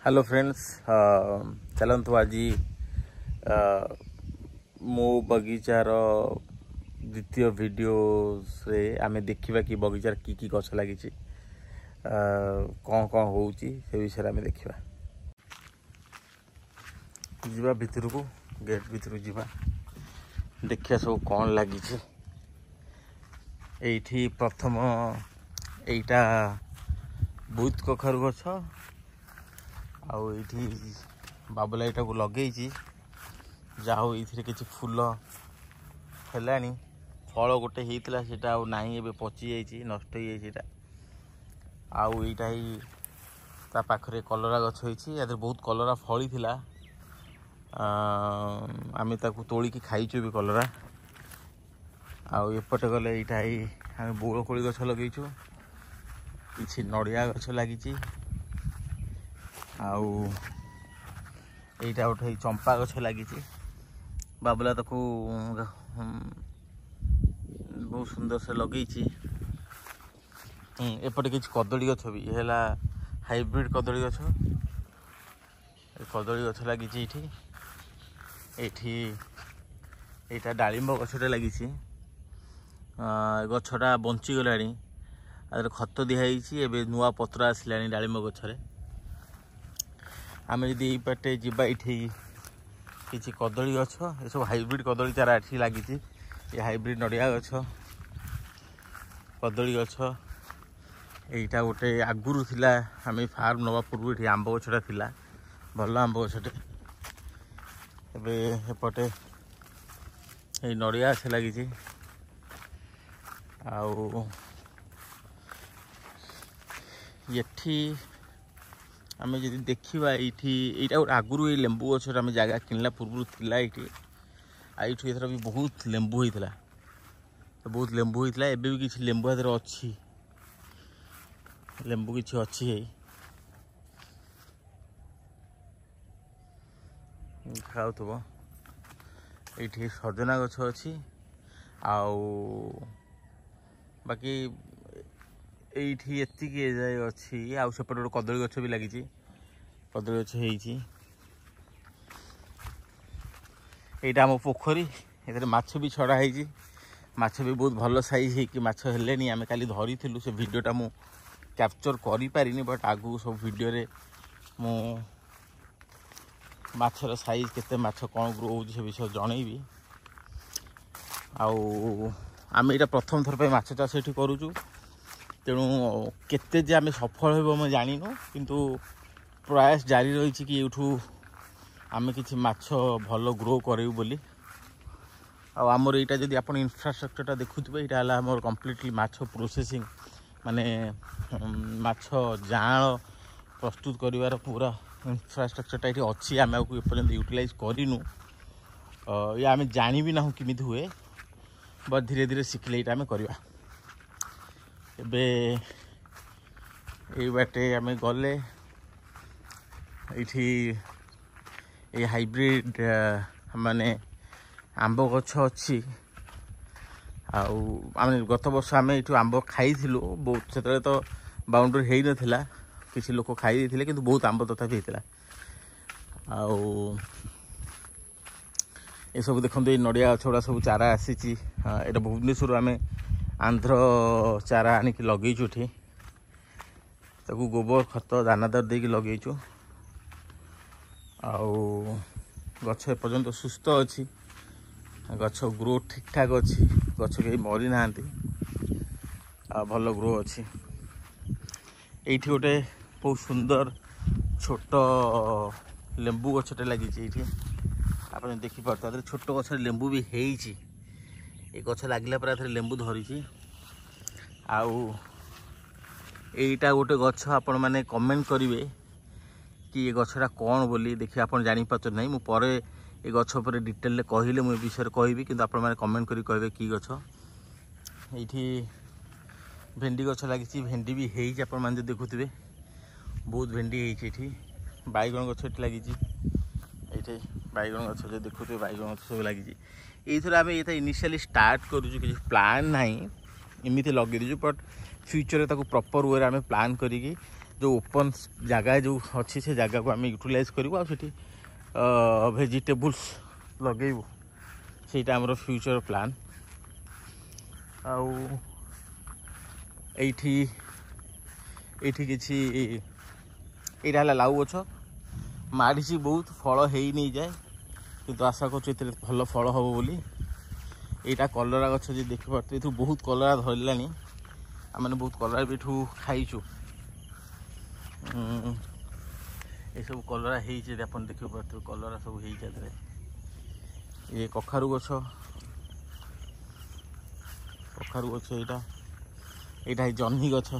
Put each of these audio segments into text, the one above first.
Hello friends, चलतु आज मो बगीचार द्वितीय वीडियो से आम देखा कि बगीचार की गछ लगी कौन कौन हो विषय आम देखा जीवा भितर को गेट भितर जीवा देखिया सब कौन लगी एठी प्रथम एटा बुत कखारु गछ आउ ये बाबुला यहाँ को लगे जहाँ ये किसी फूल है फल गोटे होता है ना पची जा नष्ट हो जाता आउ यहाँ पाखे कलरा गछ होती बहुत कलरा फली थिला आम तोलिकी खाईचु भी कलरा आउ एपटे गले यहाँ आम बौलकोली गछ लगेचु किसी नड़िया गछ लगी आउ एटा गोटे चंपा गछ लगी बाबुला ताकू बहुत सुंदर से लगे एपटे किसी कदली गछ भी है हाइब्रिड कदली गछ कदली गछ लगी एटा डालिंब गछटे लगी गछटा बंचीगला खत दिखाई एवं नुआ पत्र आसला डालिंब गछरे आम जदि पटे जीवा ये किसी कदली गछ ये सब हाइब्रिड कदली चारा ये लगी ये हाइब्रिड नड़िया गछ कदली गछ यहाँ गोटे आगुरी थिला आम फार्म नवा पूर्व ये आंब गछटा थिला भल आंब गछटे एपटे ये नड़िया गछ लगी आउ ये आम जब देखा ये आगुरी लेंबू गछ आम जगह किनला पूर्व थिला ये भी बहुत लेंबू होता बहुत लेंबू होता है एवं भी किसी लेंबू हाथ अच्छी लेंबू किसी अच्छी खाऊ ये सजना गछ अच्छी आउ बाकी ये अच्छी आउ सेपटे गोटे कदली गछ भी लगी कदली गछ होटा आम पोखरी ये माछ भी छड़ा है माछ भी बहुत भल साइज हो माछ हेले आम काली धरी से वीडियोटा मु कैप्चर करि पारिनी बट आगु सब वीडियो रे मु माछर साइज केते माछ कौन ग्रो हो से विषय जनईबी आउ आम यहाँ प्रथम थर पे माछ चाष ये करूँ तेणु केते जे आम सफल हो जानिनु किंतु प्रयास जारी रही कि यूठू आम कि माछ भल ग्रो करेबू बोली आमर यहाँ जब आप इनफ्रास्ट्रक्चरटा देखुए यहाँ आमर कम्प्लीटली माछ प्रोसेसिंग माने माछ जाल प्रस्तुत करिवार पूरा इनफ्रास्ट्रक्चरटा ये अच्छी आम आपको एपर्यंत यूटिलाइज करूँ ये आम जानी भी ना किमित हुए बट धीरे धीरे शिखले ये आम करवा एबे ये बाटे आम गले ये हाइब्रिड माने आंब गछ अच्छी आम गत वर्ष आम ये आंब खाई बहुत से तो बाउंड्री हो ना किसी लोग खाई देते कि बहुत आंब तथापि होता ये सब देखो ये नड़िया गछ गुड़ा सब चारा आसी यहाँ भुवनेश्वर आम आंध्र चारा आनिक लगेचु ताकू गोबर खत दानादार देकी लगेचु आउ गछ एपर्यंत सुस्थ अच्छी गछ ग्रो ठीक ठाक अच्छी गछ कहीं मरी ना भल ग्रो अच्छी ये गोटे बहुत सुंदर छोट लेंबू गछटे लगी ये आप देखिपे छोट गछ लेंबू भी होती ये गछ लगे पर लेंबू धरी आउ यहीटा गोटे गछ आपण मैंने कमेंट करेंगे कि ये गछटा कौन बोली देखिए आप जापार ना मुझे ये गछ पर डिटेल कहले मुझे विषय कहबी कि आप कमेंट करी कहे कि गछ ये भेंडी गछ लगी भेंडी भी होती आप देखुए बहुत भेंडी होती बैगण गछ लगी ये बैगण गछ जो देखुए बैगण गछ सब लगी ये आम ये इनिशियली स्टार्ट करूँ कि प्लान ना एमती लगे दीजिए बट फ्यूचर प्रॉपर वे आम प्लान करी जो ओपन जगह जो अच्छी से जगह को आम यूटिलाइज करूँ आठी भेजिटेबल्स लगेबू सेटा आमर फ्यूचर प्लान आठी किसी यहाँ है लाउ गछ माड़ी बहुत फल हो नहीं जाए किंतु आशा कर भल फल हम बोली यहाँ कलरा गछ जी देखिपे ये बहुत कलरा धरला आम मैंने बहुत कलरा भी खाईचु ये सब कलरा होती आप देखिपे कलरा सब हो ये कखारु गछ यहाँ जह्नी गछ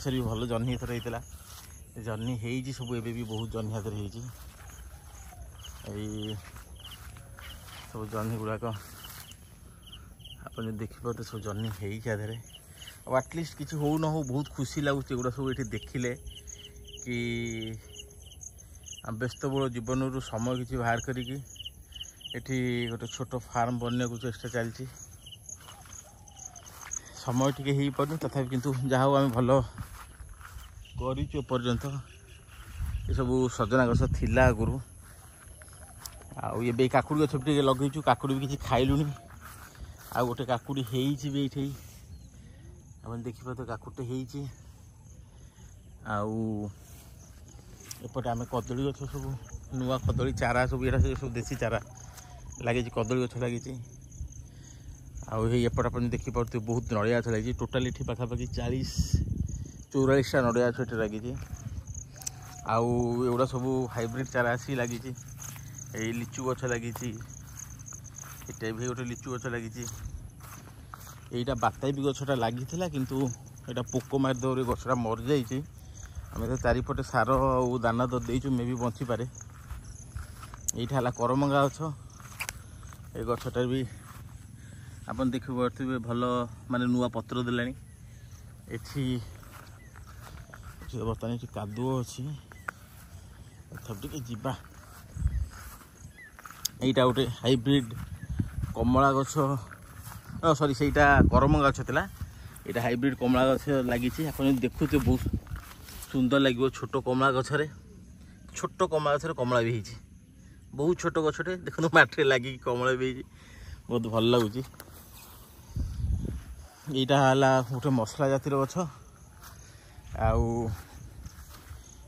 भी भल जह्नी एथर होता जह्नी हो सब एबे भी बहुत जह्नी हाथ हो सब जह्नी गुड़ाक आप देखिए सब जह्नी होधे और आटलिस्ट किसी हो न हो बहुत खुशी लगुच एगुड़ा सब ये देखिले कि व्यस्तबहुल जीवन रू समय किसी बाहर करी गोटे छोट फार्म बनने को चेष्टा चलती समय टी हो पार तथा किंतु जहाँ आम भल करपर्यंत ये सब सजना गछ थिला आगुरी आए काकुड़ी गछ भी लगे काकुड़ी भी किसी खाइलुनी आ गोटे काकुड़ी भी ये आप देखिए तो काकुड़ी होपटे आम कदली गछ सब नुआ कदली चारा सब ये सब देसी चारा लगे कदली गछ लगी आउट देखिपे बहुत नड़िया गछ लगी टोटाली पाखापाखि 40-44टा नड़िया गछ ये लगी आउरा सब हाइब्रिड चारा आसी लगी लिचु गछ लगी गोटे लिचु गछ लगी यहाँ बाताबी गछटा लगी किंतु यहाँ पोक मारिदे गछटा मरी जाइए आम तो चारिपटे सार और दाना देचु मे भी बची पारे यहाँ है करमंगा गछ ये गछटा भी आप देखिए भल माने नुआ पत्र देला बर्तमान ये कादुओ अच्छी जीवा यहाँ गोटे हाइब्रिड कमला गछ सॉरी से करमंगा गछ था यहाँ हाइब्रिड कमला गछ लगी आप देखुए बहुत सुंदर लगे छोट कमला गछरे छोट कमला गछरे कमला भी होती बहुत छोट गछटे देखो माटे लगी कमला भी बहुत भल लगुच यहाँ है गोटे मसला जातिर गछ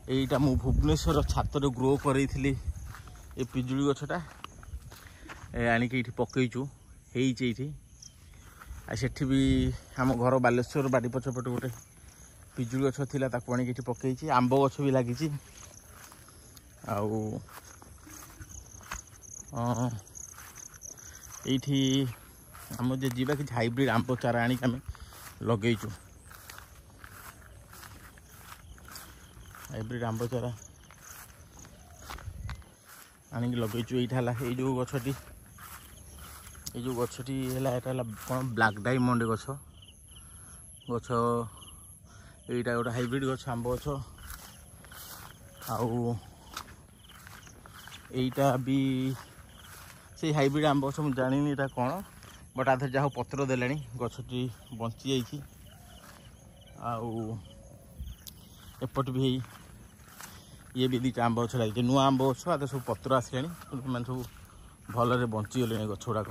आईटा मु भुवनेश्वर छात ग्रो करी ये पिजुली गछटा आणिक ये पकईचु सेठी भी आम घर बालेश्वर बाड़ी पछपटे गोटे पिजुली गछ थिला ताकू आणिक ये पकईची आंब गछ भी लगी ये आम जे जीवा कि हाइब्रिड आंब चारा आणिक आम लगेचु हाइब्रिड आंब चारा आणिक लगेचु यहाँ है जो गछटी ये जो गछटी है कौन ब्लैक डायमंड गछ गछ यहाँ गोटे हाइब्रिड गछ आंब गछ आईटा भी से हाइब्रिड आंब गछ मुझे जानी यहाँ कौन बट आधे जहाँ पत्र देला गछटी बंची जाइए एपट भी ये भी दुटा आंब गछ लगी नुआ आंब गछ आधे सब पत्र आसले मैंने सब भलरे बंची गले गछ गुड़ाक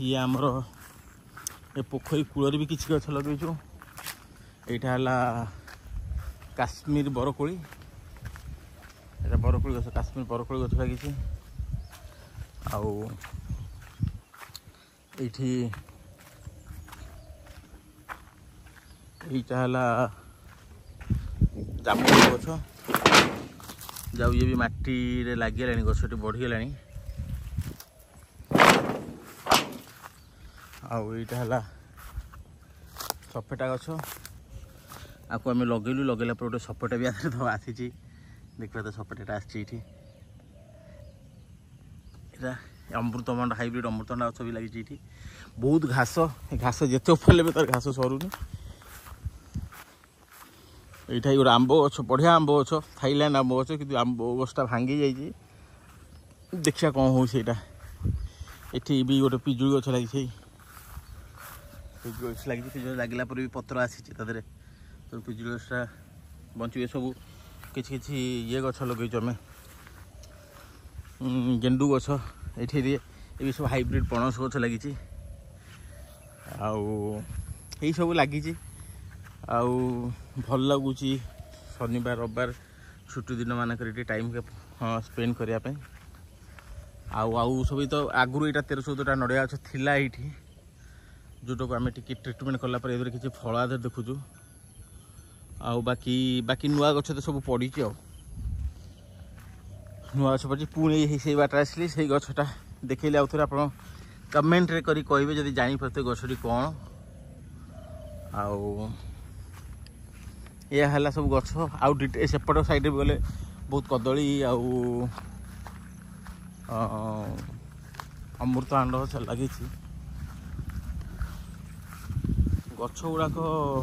ये आमर ये पोखरी कूल भी किसी गछ लगेचु यहाँ है काश्मीर बरकोली यहाँ बरकोली गछ काश्मीर बरकोली गछ लगी यहाँ है जामुन गछ जाऊ ये भी माटी लगे गछटी बढ़ीगला है सपेटा गछ आपको आम लगेलु लगेला पर गोटे सपेटा भी आसी देखिए तो सपेटा आसी अमृतभंडा हाइब्रिड अमृतभंडा गछ भी लगी बहुत घास घास जिते उफेले भी तार घास सरुनी यहाँ गोटे आंब गछ बढ़िया आंब गछ थाईलैंड आंब गछ कि आंब गछटा भांगी जाइए देखिए कौन हो ये भी गोटे पिजुली गछ लगी ପିଜୁଳି ଗଛ ଲାଗିଛି। ପିଜୁଳି ଲାଗିଲା ପରେ ବି ପତ୍ର ଆସିଛି ତା ଦେହରେ, ତ ପିଜୁଳି ଗଛଟା ବଞ୍ଚିବେ। ସବୁ କିଛି କିଛି ଇଏ ଗଛ ଲଗେଇଛୁ ଆମେ, ଗେଣ୍ଡୁ ଗଛ ଏଠି ଏବେ ସବୁ ହାଇବ୍ରିଡ଼ ପଣସ ଗଛ ଲାଗିଛି। ଆଉ ଏଇସବୁ ଲାଗିଛି। ଆଉ ଭଲ ଲାଗୁଛି ଶନିବାର ରବିବାର ଛୁଟି ଦିନ ମାନଙ୍କରେ ଏଠି ଟାଇମ୍ ସ୍ପେଣ୍ଡ କରିବା ପାଇଁ। ଆଉ ସବୁ ତ ଆଗରୁ ଏଇଟା 13-14ଟା ନଡ଼ିଆ ଗଛ ଥିଲା ଏଇଠି, ଯେଉଁଟାକୁ ଆମେ ଟିକେ ଟ୍ରିଟମେଣ୍ଟ କଲା ପରେ ଏଥିରେ କିଛି ଫଳ ଆଧାର ଦେଖୁଛୁ। ଆଉ ବାକି ନୂଆ ଗଛ ତ ସବୁ ପଡ଼ିଛି। ଆଉ ନୂଆ ଗଛ ପଡ଼ିଛି। ପୁଣି ସେଇ ବାଟରେ ଆସିଲି, ସେଇ ଗଛଟା ଦେଖେଇଲି। ଆଉ ଥରେ ଆପଣ କମେଣ୍ଟରେ କରି କହିବେ ଯଦି ଜାଣିପାରୁଥିବେ ଗଛଟି କ'ଣ। ଆଉ ଏହା ହେଲା ସବୁ ଗଛ। ଆଉ ସେପଟ ସାଇଡ଼୍ରେ ବି ଗଲେ ବହୁତ କଦଳୀ ଆଉ ଅମୃତଭଣ୍ଡା ଗଛ ଲାଗିଛି। ଗଛ ଗୁଡ଼ାକ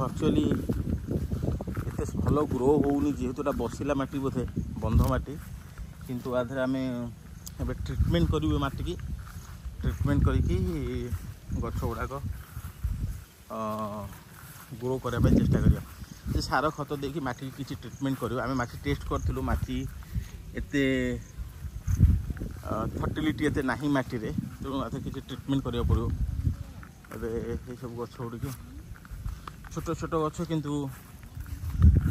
ଆକ୍ଚୁଆଲି ଏତେ ଭଲ ଗ୍ରୋ ହେଉନି, ଯେହେତୁ ଏଟା ବସିଲା ମାଟି, ବୋଧେ ବନ୍ଧ ମାଟି। କିନ୍ତୁ ଆ ଦେହରେ ଆମେ ଏବେ ଟ୍ରିଟମେଣ୍ଟ କରିବୁ ମାଟିକି। ଟ୍ରିଟମେଣ୍ଟ କରିକି ଗଛ ଗୁଡ଼ାକ ଗ୍ରୋ କରିବା ପାଇଁ ଚେଷ୍ଟା କରିବା। ସେ ସାର ଖତ ଦେଇକି ମାଟିକି କିଛି ଟ୍ରିଟମେଣ୍ଟ କରିବ। ଆମେ ମାଟି ଟେଷ୍ଟ କରିଥିଲୁ, ମାଟି ଏତେ ଫର୍ଟିଲିଟି ଏତେ ନାହିଁ ମାଟିରେ, ତେଣୁ ଏତେ କିଛି ଟ୍ରିଟମେଣ୍ଟ କରିବାକୁ ପଡ଼ିବ। ଏବେ ଏସବୁ ଗଛ ଗୁଡ଼ିକ ଛୋଟ ଛୋଟ ଗଛ, କିନ୍ତୁ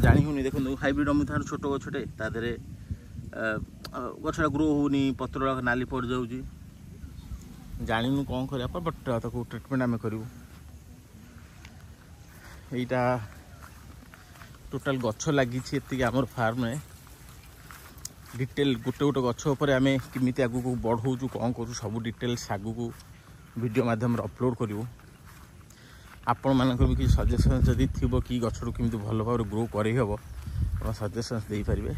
ଜାଣି ହେଉନି। ଦେଖନ୍ତୁ ହାଇବ୍ରିଡ଼ ଅମୃତଭଣ୍ଡା ଛୋଟ ଗଛଟେ, ତା ଦେହରେ ଗଛଟା ଗ୍ରୋ ହେଉନି, ପତ୍ର ନାଲି ପଡ଼ିଯାଉଛି। ଜାଣିନୁ କ'ଣ କରିବା ପାଇଁ, ବଟ୍ ତାକୁ ଟ୍ରିଟମେଣ୍ଟ ଆମେ କରିବୁ। ଏଇଟା ଟୋଟାଲ୍ ଗଛ ଲାଗିଛି ଏତିକି ଆମର ଫାର୍ମରେ। ଡିଟେଲ୍ ଗୋଟେ ଗଛ ଉପରେ ଆମେ କେମିତି ଆଗକୁ ବଢ଼ଉଛୁ, କ'ଣ କରୁଛୁ, ସବୁ ଡିଟେଲ୍ସ ଆଗକୁ ଭିଡ଼ିଓ ମାଧ୍ୟମରେ ଅପଲୋଡ଼ କରିବୁ। ଆପଣମାନଙ୍କର ବି କିଛି ସଜେସନ୍ ଯଦି ଥିବ କି ଗଛରୁ କେମିତି ଭଲ ଭାବରେ ଗ୍ରୋ କରେଇ ହେବ, ଆପଣ ସଜେସନ୍ସ ଦେଇପାରିବେ।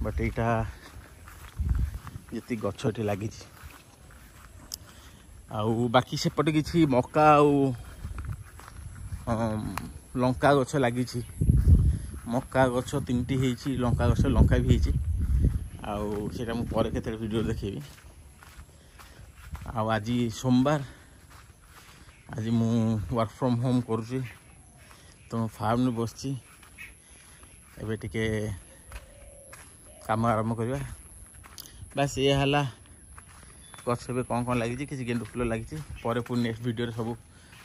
ବଟ୍ ଏଇଟା ଯେତିକି ଗଛ ଏଠି ଲାଗିଛି। ଆଉ ବାକି ସେପଟେ କିଛି ମକା ଆଉ ଲଙ୍କା ଗଛ ଲାଗିଛି। ମକା ଗଛ 3ଟି ହେଇଛି, ଲଙ୍କା ଗଛ ଲଙ୍କା ବି ହେଇଛି। ଆଉ ସେଇଟା ମୁଁ ପରେ କେତେବେଳେ ଭିଡ଼ିଓ ଦେଖେଇବି। ଆଉ ଆଜି ସୋମବାର, ଆଜି ମୁଁ ୱାର୍କ ଫ୍ରମ୍ ହୋମ୍ କରୁଛି, ତ ମୁଁ ଫାର୍ମରେ ବସିଛି। ଏବେ ଟିକେ କାମ ଆରମ୍ଭ କରିବା। ବାସ୍ ଇଏ ହେଲା ଗଛ। ଏବେ କ'ଣ ଲାଗିଛି, କିଛି ଗେଣ୍ଡୁ ଫୁଲ ଲାଗିଛି। ପରେ ପୁଣି ନେକ୍ସଟ ଭିଡ଼ିଓରେ ସବୁ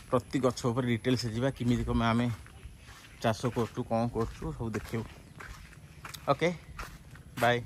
ପ୍ରତି ଗଛ ଉପରେ ଡିଟେଲ୍ସ ଯିବା, କେମିତି କ'ଣ ଆମେ ଚାଷ କରୁଛୁ, କ'ଣ କରୁଛୁ, ସବୁ ଦେଖିବୁ। Okay, bye.